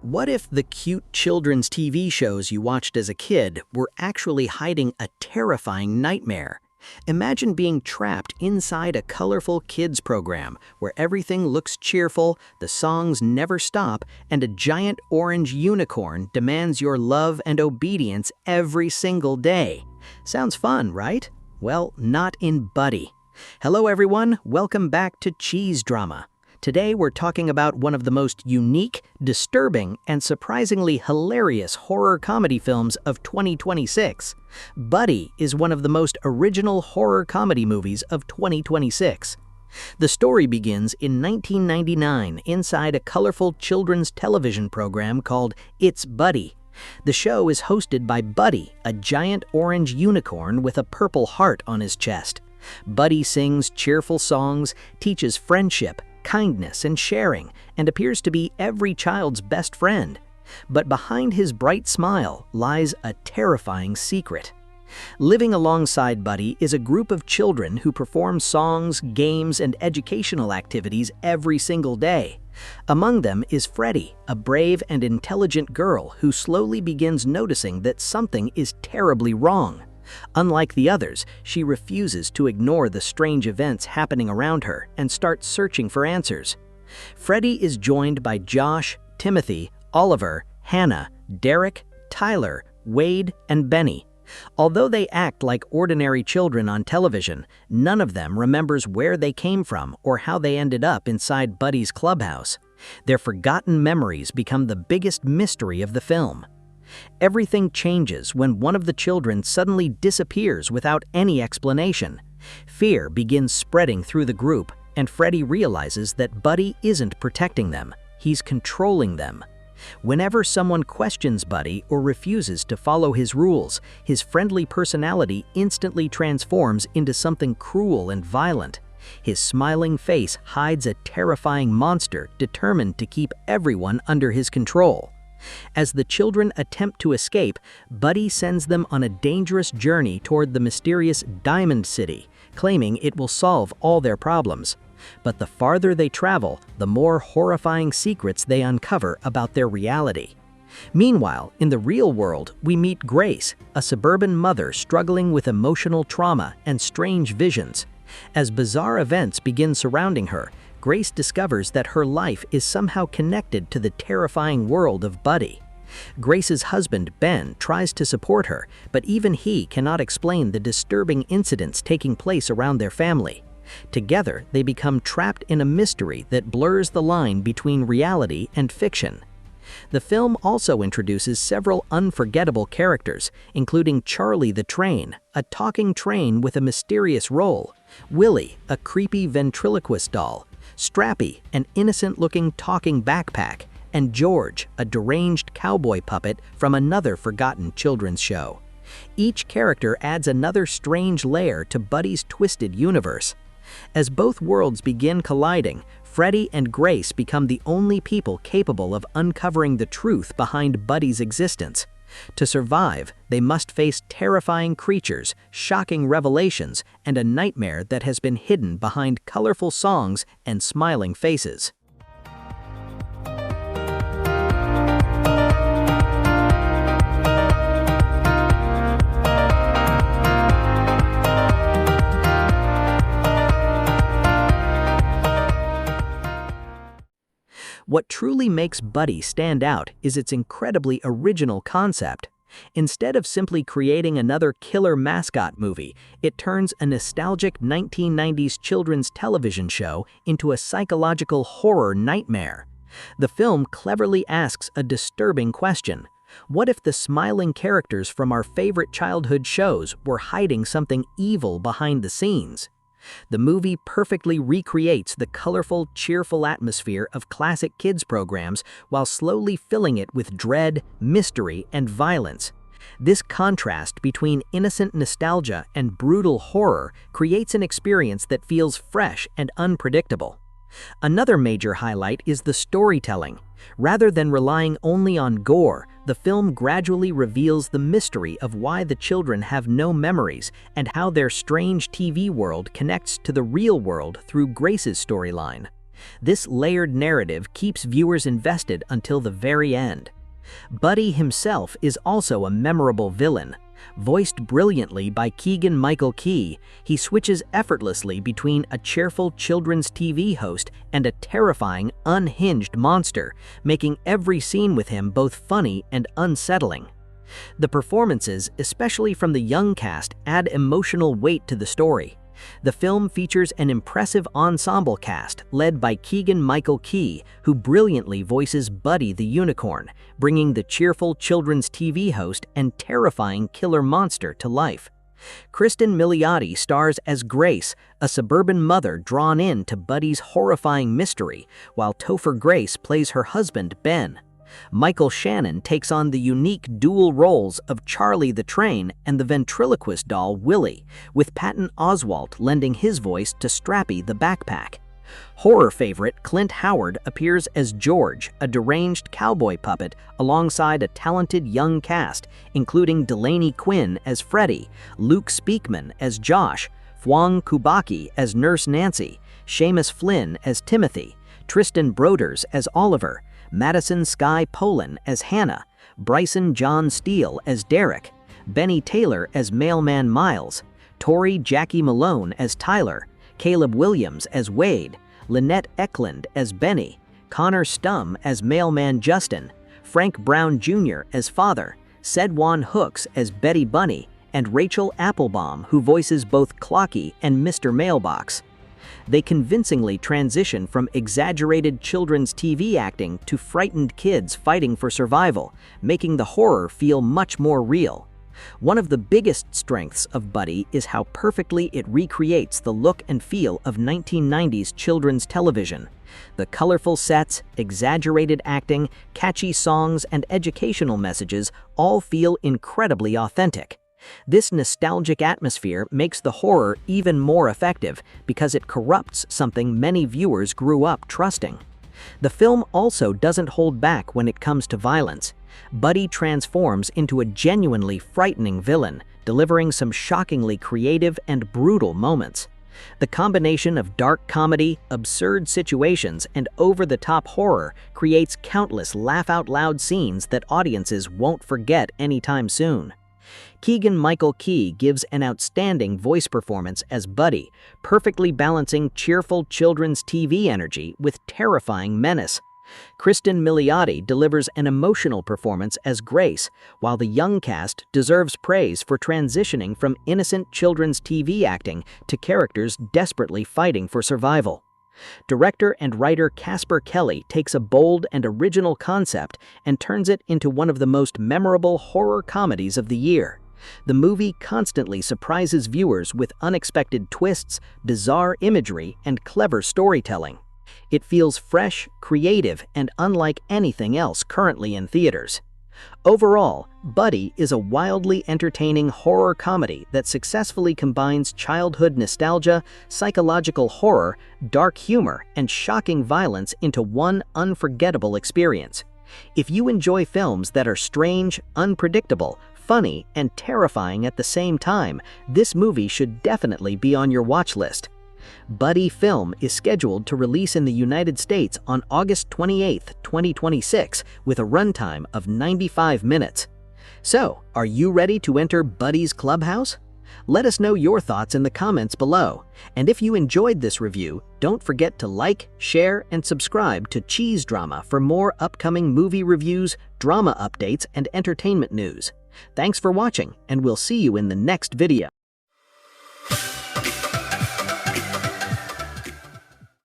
What if the cute children's TV shows you watched as a kid were actually hiding a terrifying nightmare? Imagine being trapped inside a colorful kids program where everything looks cheerful, the songs never stop, and a giant orange unicorn demands your love and obedience every single day. Sounds fun, right? Well, not in Buddy. Hello everyone, welcome back to CheezeDrama. Today we're talking about one of the most unique, disturbing, and surprisingly hilarious horror comedy films of 2026. Buddy is one of the most original horror comedy movies of 2026. The story begins in 1999 inside a colorful children's television program called It's Buddy. The show is hosted by Buddy, a giant orange unicorn with a purple heart on his chest. Buddy sings cheerful songs, teaches friendship, kindness, and sharing, and appears to be every child's best friend. But behind his bright smile lies a terrifying secret. Living alongside Buddy is a group of children who perform songs, games, and educational activities every single day. Among them is Freddie, a brave and intelligent girl who slowly begins noticing that something is terribly wrong. Unlike the others, she refuses to ignore the strange events happening around her and starts searching for answers. Freddie is joined by Josh, Timothy, Oliver, Hannah, Derek, Tyler, Wade, and Benny. Although they act like ordinary children on television, none of them remembers where they came from or how they ended up inside Buddy's clubhouse. Their forgotten memories become the biggest mystery of the film. Everything changes when one of the children suddenly disappears without any explanation. Fear begins spreading through the group, and Freddie realizes that Buddy isn't protecting them, he's controlling them. Whenever someone questions Buddy or refuses to follow his rules, his friendly personality instantly transforms into something cruel and violent. His smiling face hides a terrifying monster determined to keep everyone under his control. As the children attempt to escape, Buddy sends them on a dangerous journey toward the mysterious Diamond City, claiming it will solve all their problems. But the farther they travel, the more horrifying secrets they uncover about their reality. Meanwhile, in the real world, we meet Grace, a suburban mother struggling with emotional trauma and strange visions. As bizarre events begin surrounding her, Grace discovers that her life is somehow connected to the terrifying world of Buddy. Grace's husband, Ben, tries to support her, but even he cannot explain the disturbing incidents taking place around their family. Together, they become trapped in a mystery that blurs the line between reality and fiction. The film also introduces several unforgettable characters, including Charlie the Train, a talking train with a mysterious role, Willie, a creepy ventriloquist doll, Strappy, an innocent-looking talking backpack, and George, a deranged cowboy puppet from another forgotten children's show. Each character adds another strange layer to Buddy's twisted universe. As both worlds begin colliding, Freddie and Grace become the only people capable of uncovering the truth behind Buddy's existence. To survive, they must face terrifying creatures, shocking revelations, and a nightmare that has been hidden behind colorful songs and smiling faces. What truly makes Buddy stand out is its incredibly original concept. Instead of simply creating another killer mascot movie, it turns a nostalgic 1990s children's television show into a psychological horror nightmare. The film cleverly asks a disturbing question. What if the smiling characters from our favorite childhood shows were hiding something evil behind the scenes? The movie perfectly recreates the colorful, cheerful atmosphere of classic kids programs while slowly filling it with dread, mystery, and violence. This contrast between innocent nostalgia and brutal horror creates an experience that feels fresh and unpredictable. Another major highlight is the storytelling. Rather than relying only on gore, the film gradually reveals the mystery of why the children have no memories and how their strange TV world connects to the real world through Grace's storyline. This layered narrative keeps viewers invested until the very end. Buddy himself is also a memorable villain. Voiced brilliantly by Keegan-Michael Key, he switches effortlessly between a cheerful children's TV host and a terrifying, unhinged monster, making every scene with him both funny and unsettling. The performances, especially from the young cast, add emotional weight to the story. The film features an impressive ensemble cast led by Keegan-Michael Key, who brilliantly voices Buddy the Unicorn, bringing the cheerful children's TV host and terrifying killer monster to life. Cristin Milioti stars as Grace, a suburban mother drawn in to Buddy's horrifying mystery, while Topher Grace plays her husband, Ben. Shannon takes on the unique dual roles of Charlie the Train and the ventriloquist doll Willie, with Patton Oswalt lending his voice to Strappy the Backpack. Horror favorite Clint Howard appears as George, a deranged cowboy puppet, alongside a talented young cast, including Delaney Quinn as Freddy, Luke Speakman as Josh, Fwang Kubaki as Nurse Nancy, Seamus Flynn as Timothy, Tristan Broders as Oliver, Madison Sky Polan as Hannah, Bryson John Steele as Derek, Benny Taylor as Mailman Miles, Tori Jackie Malone as Tyler, Caleb Williams as Wade, Lynette Eklund as Benny, Connor Stum as Mailman Justin, Frank Brown Jr. as Father, Sedwan Hooks as Betty Bunny, and Rachel Applebaum, who voices both Clocky and Mr. Mailbox. They convincingly transition from exaggerated children's TV acting to frightened kids fighting for survival, making the horror feel much more real. One of the biggest strengths of Buddy is how perfectly it recreates the look and feel of 1990s children's television. The colorful sets, exaggerated acting, catchy songs, and educational messages all feel incredibly authentic. This nostalgic atmosphere makes the horror even more effective because it corrupts something many viewers grew up trusting. The film also doesn't hold back when it comes to violence. Buddy transforms into a genuinely frightening villain, delivering some shockingly creative and brutal moments. The combination of dark comedy, absurd situations, and over-the-top horror creates countless laugh-out-loud scenes that audiences won't forget anytime soon. Keegan-Michael Key gives an outstanding voice performance as Buddy, perfectly balancing cheerful children's TV energy with terrifying menace. Cristin Milioti delivers an emotional performance as Grace, while the young cast deserves praise for transitioning from innocent children's TV acting to characters desperately fighting for survival. Director and writer Casper Kelly takes a bold and original concept and turns it into one of the most memorable horror comedies of the year. The movie constantly surprises viewers with unexpected twists, bizarre imagery, and clever storytelling. It feels fresh, creative, and unlike anything else currently in theaters. Overall, Buddy is a wildly entertaining horror comedy that successfully combines childhood nostalgia, psychological horror, dark humor, and shocking violence into one unforgettable experience. If you enjoy films that are strange, unpredictable, funny, and terrifying at the same time, this movie should definitely be on your watch list. Buddy film is scheduled to release in the United States on August 28, 2026, with a runtime of 95 minutes. So, are you ready to enter Buddy's Clubhouse? Let us know your thoughts in the comments below. And if you enjoyed this review, don't forget to like, share, and subscribe to CheezeDrama for more upcoming movie reviews, drama updates, and entertainment news. Thanks for watching, and we'll see you in the next video.